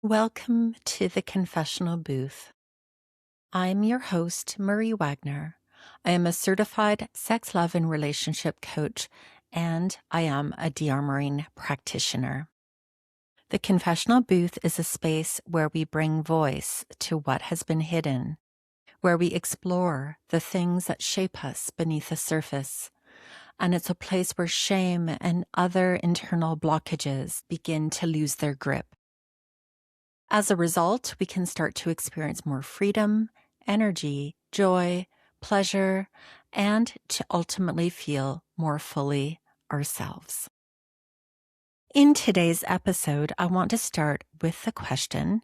Welcome to the confessional booth. I'm your host, Marie Wagner. I am a certified sex, love, and relationship coach, and I am a de-armoring practitioner. The confessional booth is a space where we bring voice to what has been hidden, where we explore the things that shape us beneath the surface. And it's a place where shame and other internal blockages begin to lose their grip. As a result, we can start to experience more freedom, energy, joy, pleasure, and to ultimately feel more fully ourselves. In today's episode, I want to start with the question,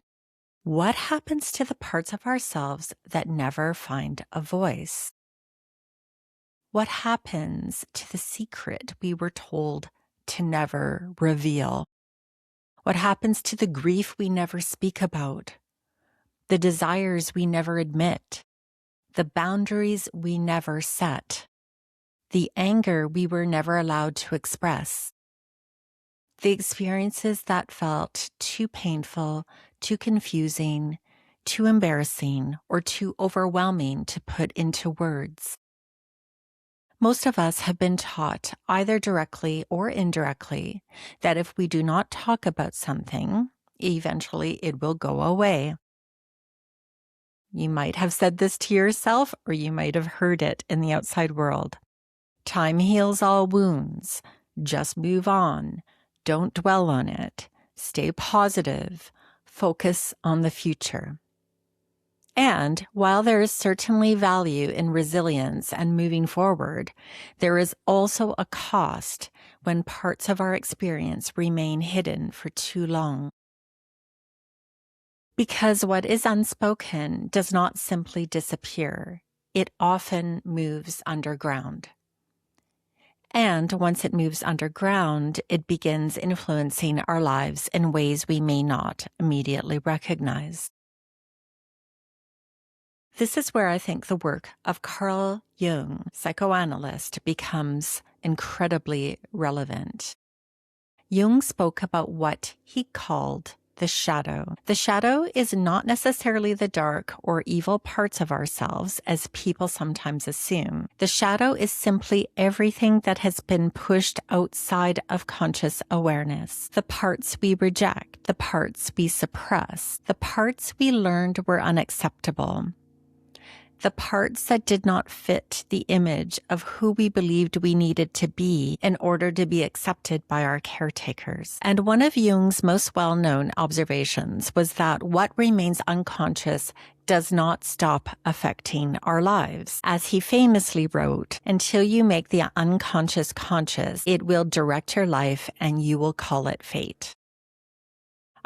what happens to the parts of ourselves that never find a voice? What happens to the secret we were told to never reveal? What happens to the grief we never speak about? The desires we never admit, the boundaries we never set, the anger we were never allowed to express, the experiences that felt too painful, too confusing, too embarrassing, or too overwhelming to put into words. Most of us have been taught, either directly or indirectly, that if we do not talk about something, eventually it will go away. You might have said this to yourself, or you might have heard it in the outside world. Time heals all wounds. Just move on. Don't dwell on it. Stay positive. Focus on the future. And while there is certainly value in resilience and moving forward, there is also a cost when parts of our experience remain hidden for too long. Because what is unspoken does not simply disappear. It often moves underground. And once it moves underground, it begins influencing our lives in ways we may not immediately recognize. This is where I think the work of Carl Jung, psychoanalyst, becomes incredibly relevant. Jung spoke about what he called the shadow. The shadow is not necessarily the dark or evil parts of ourselves, as people sometimes assume. The shadow is simply everything that has been pushed outside of conscious awareness. The parts we reject, the parts we suppress, the parts we learned were unacceptable. The parts that did not fit the image of who we believed we needed to be in order to be accepted by our caretakers. And one of Jung's most well-known observations was that what remains unconscious does not stop affecting our lives. As he famously wrote, until you make the unconscious conscious, it will direct your life and you will call it fate.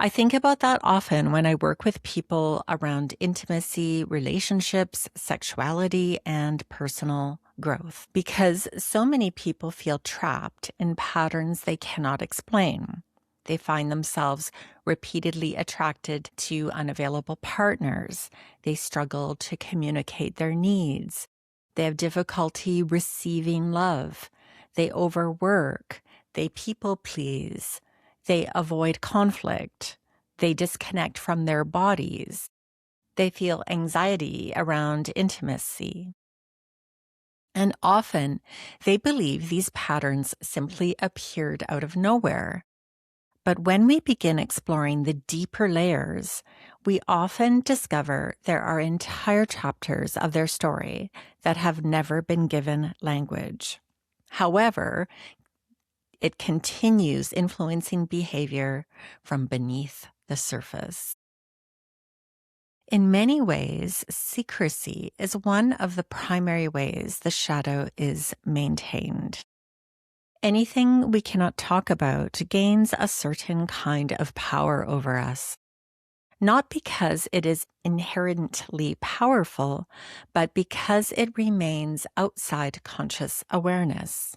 I think about that often when I work with people around intimacy, relationships, sexuality, and personal growth, because so many people feel trapped in patterns they cannot explain. They find themselves repeatedly attracted to unavailable partners. They struggle to communicate their needs. They have difficulty receiving love. They overwork. They people please. They avoid conflict. They disconnect from their bodies. They feel anxiety around intimacy. And often they believe these patterns simply appeared out of nowhere. But when we begin exploring the deeper layers, we often discover there are entire chapters of their story that have never been given language. However, it continues influencing behavior from beneath the surface. In many ways, secrecy is one of the primary ways the shadow is maintained. Anything we cannot talk about gains a certain kind of power over us. Not because it is inherently powerful, but because it remains outside conscious awareness.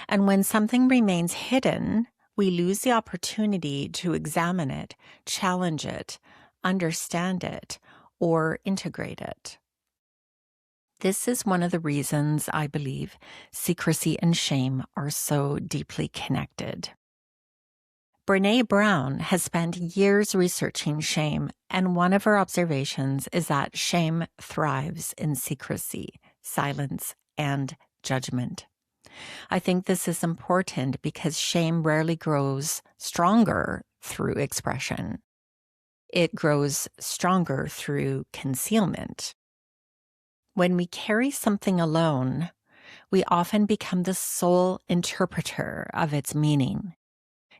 And when something remains hidden, we lose the opportunity to examine it, challenge it, understand it, or integrate it. This is one of the reasons I believe secrecy and shame are so deeply connected. Brené Brown has spent years researching shame, and one of her observations is that shame thrives in secrecy, silence, and judgment. I think this is important because shame rarely grows stronger through expression. It grows stronger through concealment. When we carry something alone, we often become the sole interpreter of its meaning.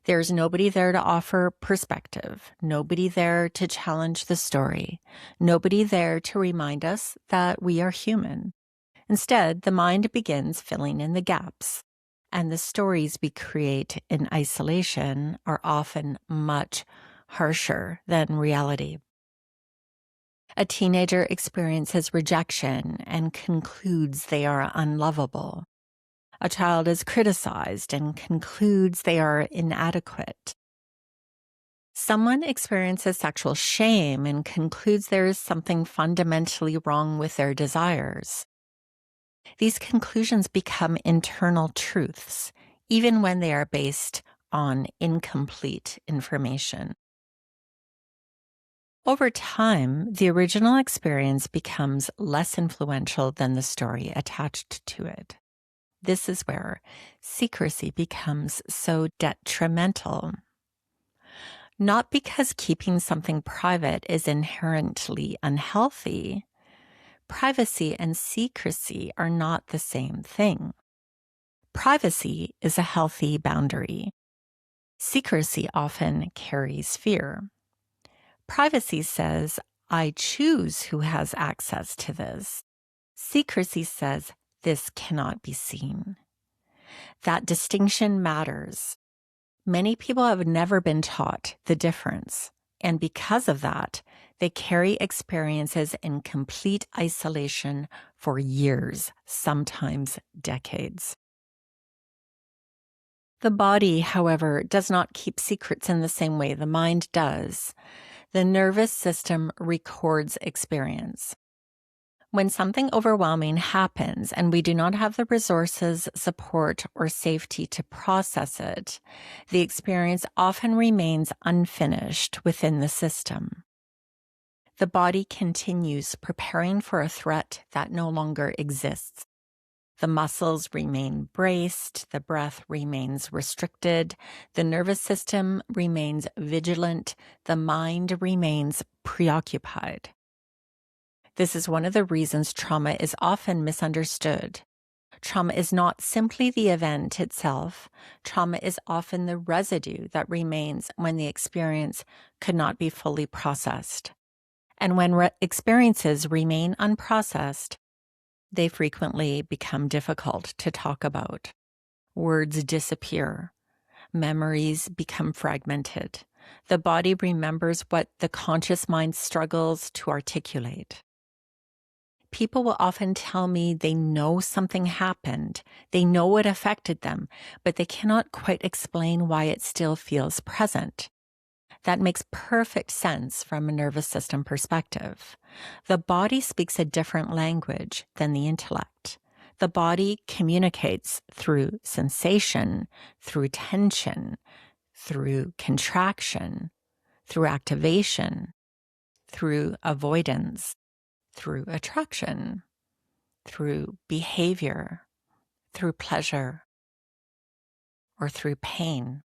There's nobody there to offer perspective, nobody there to challenge the story, nobody there to remind us that we are human. Instead, the mind begins filling in the gaps, and the stories we create in isolation are often much harsher than reality. A teenager experiences rejection and concludes they are unlovable. A child is criticized and concludes they are inadequate. Someone experiences sexual shame and concludes there is something fundamentally wrong with their desires. These conclusions become internal truths, even when they are based on incomplete information. Over time, the original experience becomes less influential than the story attached to it. This is where secrecy becomes so detrimental. Not because keeping something private is inherently unhealthy. Privacy and secrecy are not the same thing. Privacy is a healthy boundary. Secrecy often carries fear. Privacy says, I choose who has access to this. Secrecy says, this cannot be seen. That distinction matters. Many people have never been taught the difference, and because of that, they carry experiences in complete isolation for years, sometimes decades. The body, however, does not keep secrets in the same way the mind does. The nervous system records experience. When something overwhelming happens and we do not have the resources, support, or safety to process it, the experience often remains unfinished within the system. The body continues preparing for a threat that no longer exists. The muscles remain braced, the breath remains restricted, the nervous system remains vigilant, the mind remains preoccupied. This is one of the reasons trauma is often misunderstood. Trauma is not simply the event itself. Trauma is often the residue that remains when the experience could not be fully processed. And when experiences remain unprocessed, they frequently become difficult to talk about. Words disappear. Memories become fragmented. The body remembers what the conscious mind struggles to articulate. People will often tell me they know something happened, they know it affected them, but they cannot quite explain why it still feels present. That makes perfect sense from a nervous system perspective. The body speaks a different language than the intellect. The body communicates through sensation, through tension, through contraction, through activation, through avoidance, through attraction, through behavior, through pleasure, or through pain.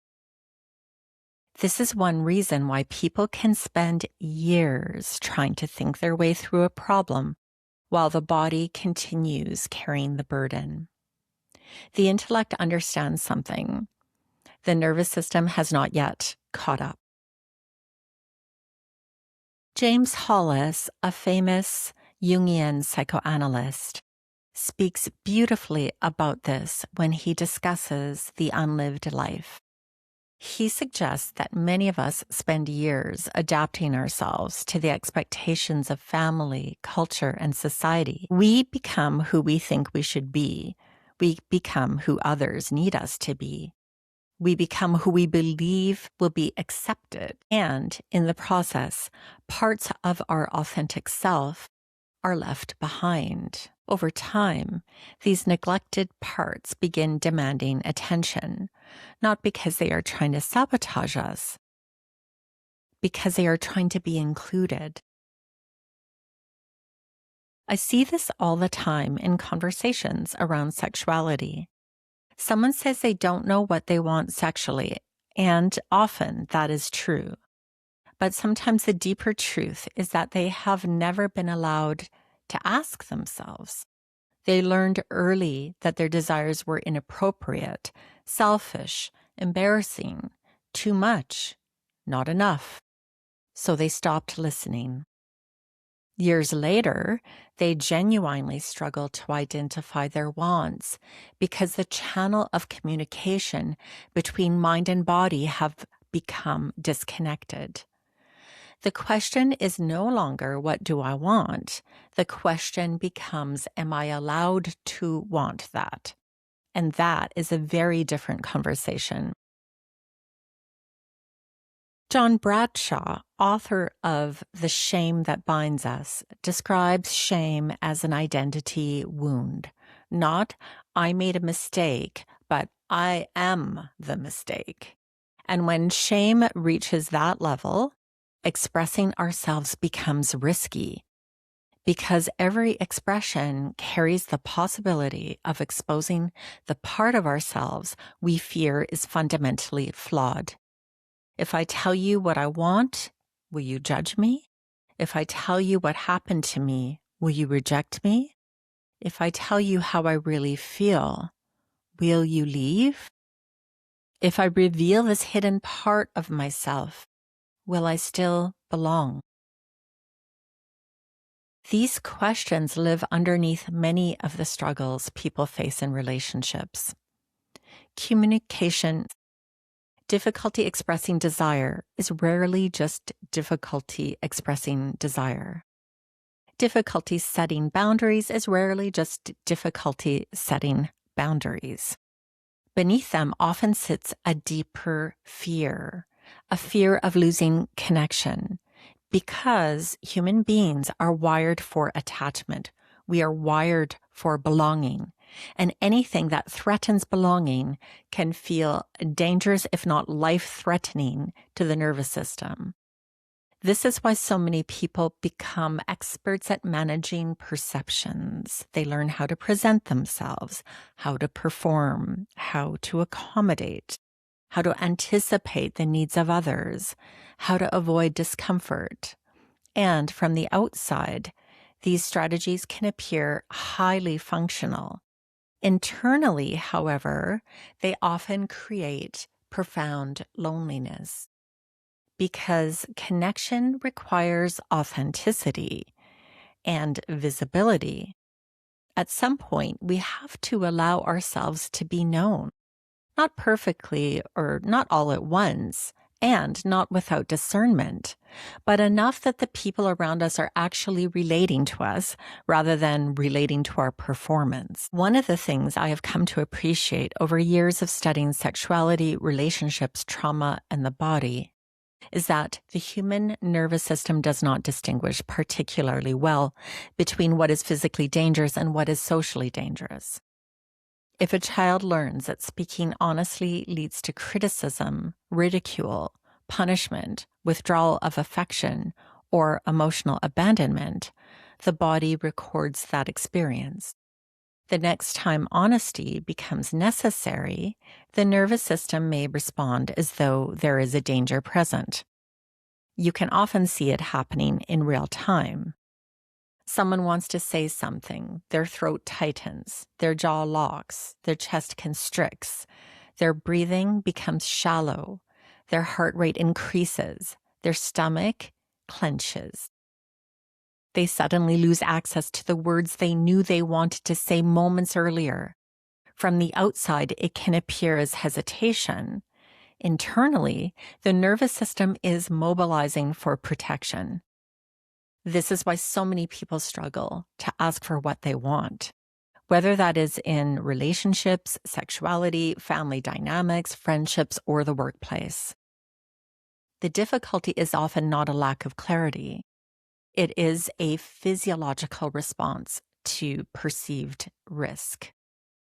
This is one reason why people can spend years trying to think their way through a problem while the body continues carrying the burden. The intellect understands something. The nervous system has not yet caught up. James Hollis, a famous Jungian psychoanalyst, speaks beautifully about this when he discusses the unlived life. He suggests that many of us spend years adapting ourselves to the expectations of family, culture, and society. We become who we think we should be. We become who others need us to be. We become who we believe will be accepted. And in the process, parts of our authentic self are left behind. Over time, these neglected parts begin demanding attention, not because they are trying to sabotage us, because they are trying to be included. I see this all the time in conversations around sexuality. Someone says they don't know what they want sexually, and often that is true. But sometimes the deeper truth is that they have never been allowed to ask themselves. They learned early that their desires were inappropriate, selfish, embarrassing, too much, not enough. So they stopped listening. Years later, they genuinely struggle to identify their wants because the channel of communication between mind and body have become disconnected. The question is no longer, what do I want? The question becomes, am I allowed to want that? And that is a very different conversation. John Bradshaw, author of The Shame That Binds Us, describes shame as an identity wound. Not, I made a mistake, but I am the mistake. And when shame reaches that level, expressing ourselves becomes risky because every expression carries the possibility of exposing the part of ourselves we fear is fundamentally flawed. If I tell you what I want, will you judge me? If I tell you what happened to me, will you reject me? If I tell you how I really feel, will you leave? If I reveal this hidden part of myself, will I still belong? These questions live underneath many of the struggles people face in relationships. Communication. Difficulty expressing desire is rarely just difficulty expressing desire. Difficulty setting boundaries is rarely just difficulty setting boundaries. Beneath them often sits a deeper fear, a fear of losing connection, because human beings are wired for attachment. We are wired for belonging. And anything that threatens belonging can feel dangerous, if not life-threatening, to the nervous system. This is why so many people become experts at managing perceptions. They learn how to present themselves, how to perform, how to accommodate, how to anticipate the needs of others, how to avoid discomfort. And from the outside, these strategies can appear highly functional. Internally, however, they often create profound loneliness because connection requires authenticity and visibility. At some point, we have to allow ourselves to be known, not perfectly or not all at once, and not without discernment, but enough that the people around us are actually relating to us rather than relating to our performance. One of the things I have come to appreciate over years of studying sexuality, relationships, trauma, and the body is that the human nervous system does not distinguish particularly well between what is physically dangerous and what is socially dangerous. If a child learns that speaking honestly leads to criticism, ridicule, punishment, withdrawal of affection, or emotional abandonment, the body records that experience. The next time honesty becomes necessary, the nervous system may respond as though there is a danger present. You can often see it happening in real time. Someone wants to say something, their throat tightens, their jaw locks, their chest constricts, their breathing becomes shallow, their heart rate increases, their stomach clenches. They suddenly lose access to the words they knew they wanted to say moments earlier. From the outside, it can appear as hesitation. Internally, the nervous system is mobilizing for protection. This is why so many people struggle to ask for what they want, whether that is in relationships, sexuality, family dynamics, friendships, or the workplace. The difficulty is often not a lack of clarity. It is a physiological response to perceived risk.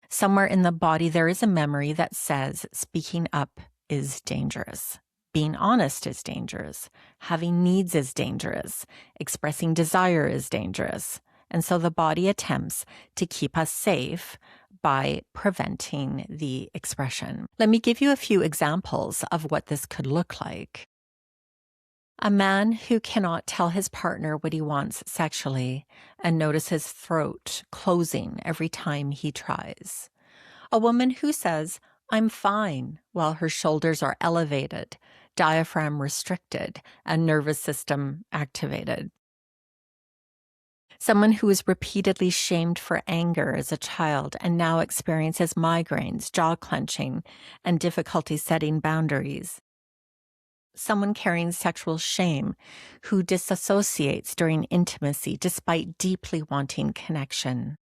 Somewhere in the body, there is a memory that says speaking up is dangerous. Being honest is dangerous. Having needs is dangerous. Expressing desire is dangerous. And so the body attempts to keep us safe by preventing the expression. Let me give you a few examples of what this could look like. A man who cannot tell his partner what he wants sexually and notice his throat closing every time he tries. A woman who says, "I'm fine," while her shoulders are elevated, diaphragm restricted, and nervous system activated. Someone who was repeatedly shamed for anger as a child and now experiences migraines, jaw clenching, and difficulty setting boundaries. Someone carrying sexual shame who disassociates during intimacy despite deeply wanting connection.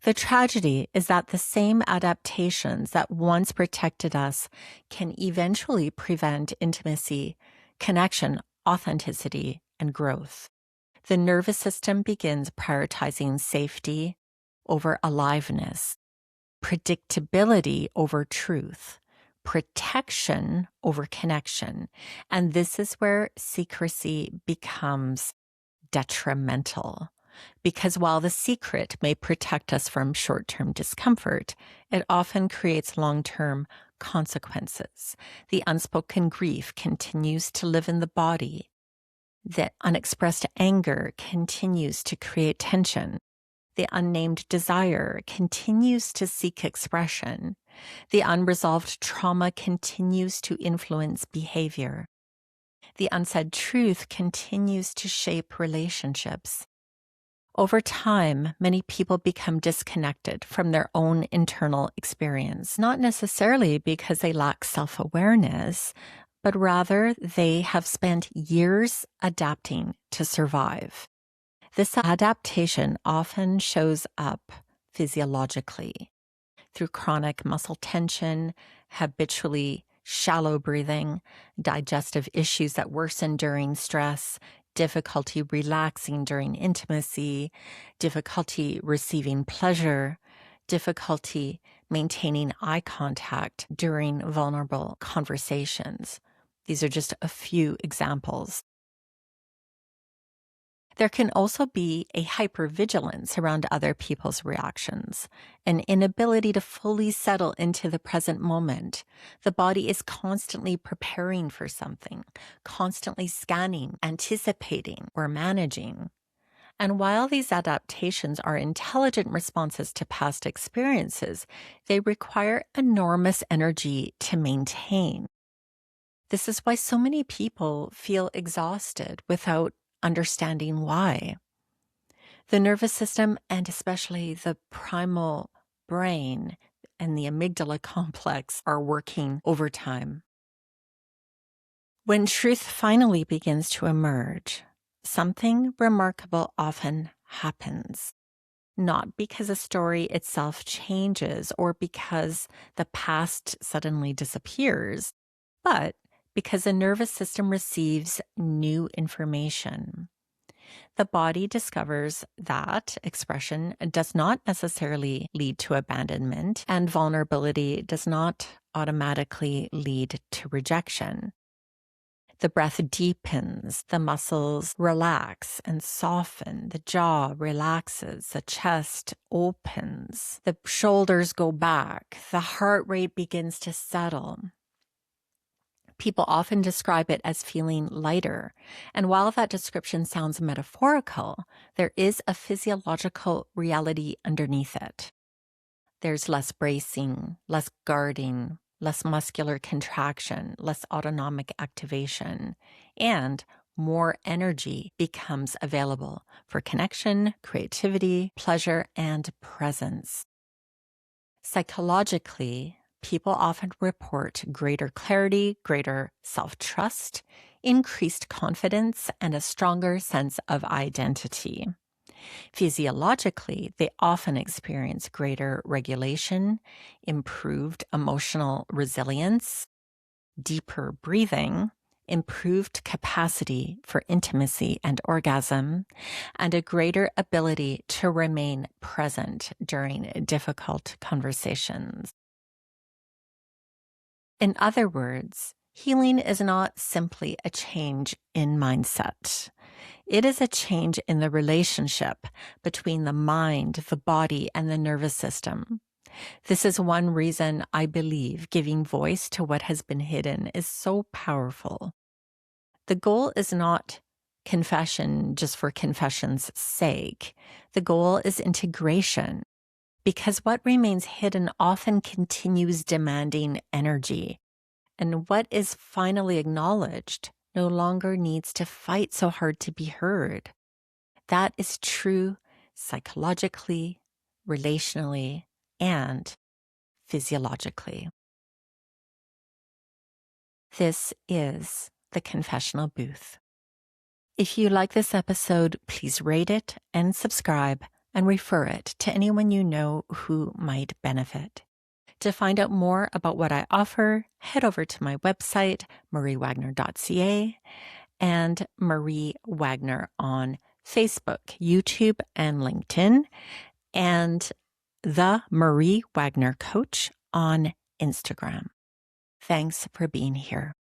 The tragedy is that the same adaptations that once protected us can eventually prevent intimacy, connection, authenticity, and growth. The nervous system begins prioritizing safety over aliveness, predictability over truth, protection over connection. And this is where secrecy becomes detrimental. Because while the secret may protect us from short-term discomfort, it often creates long-term consequences. The unspoken grief continues to live in the body. The unexpressed anger continues to create tension. The unnamed desire continues to seek expression. The unresolved trauma continues to influence behavior. The unsaid truth continues to shape relationships. Over time, many people become disconnected from their own internal experience, not necessarily because they lack self-awareness, but rather they have spent years adapting to survive. This adaptation often shows up physiologically through chronic muscle tension, habitually shallow breathing, digestive issues that worsen during stress, difficulty relaxing during intimacy, difficulty receiving pleasure, difficulty maintaining eye contact during vulnerable conversations. These are just a few examples. There can also be a hypervigilance around other people's reactions, an inability to fully settle into the present moment. The body is constantly preparing for something, constantly scanning, anticipating, or managing. And while these adaptations are intelligent responses to past experiences, they require enormous energy to maintain. This is why so many people feel exhausted without understanding why. The nervous system, and especially the primal brain and the amygdala complex, are working overtime. When truth finally begins to emerge, something remarkable often happens. Not because a story itself changes or because the past suddenly disappears, but because the nervous system receives new information. The body discovers that expression does not necessarily lead to abandonment, and vulnerability does not automatically lead to rejection. The breath deepens, the muscles relax and soften, the jaw relaxes, the chest opens, the shoulders go back, the heart rate begins to settle. People often describe it as feeling lighter, and while that description sounds metaphorical, there is a physiological reality underneath it. There's less bracing, less guarding, less muscular contraction, less autonomic activation, and more energy becomes available for connection, creativity, pleasure, and presence. Psychologically, people often report greater clarity, greater self-trust, increased confidence, and a stronger sense of identity. Physiologically, they often experience greater regulation, improved emotional resilience, deeper breathing, improved capacity for intimacy and orgasm, and a greater ability to remain present during difficult conversations. In other words, healing is not simply a change in mindset. It is a change in the relationship between the mind, the body, and the nervous system. This is one reason I believe giving voice to what has been hidden is so powerful. The goal is not confession just for confession's sake. The goal is integration, because what remains hidden often continues demanding energy, and what is finally acknowledged no longer needs to fight so hard to be heard. That is true psychologically, relationally, and physiologically. This is the Confessional Booth. If you like this episode, please rate it and subscribe and refer it to anyone you know who might benefit. To find out more about what I offer, head over to my website, mariewagner.ca, and Marie Wagner on Facebook, YouTube, and LinkedIn, and The Marie Wagner Coach on Instagram. Thanks for being here.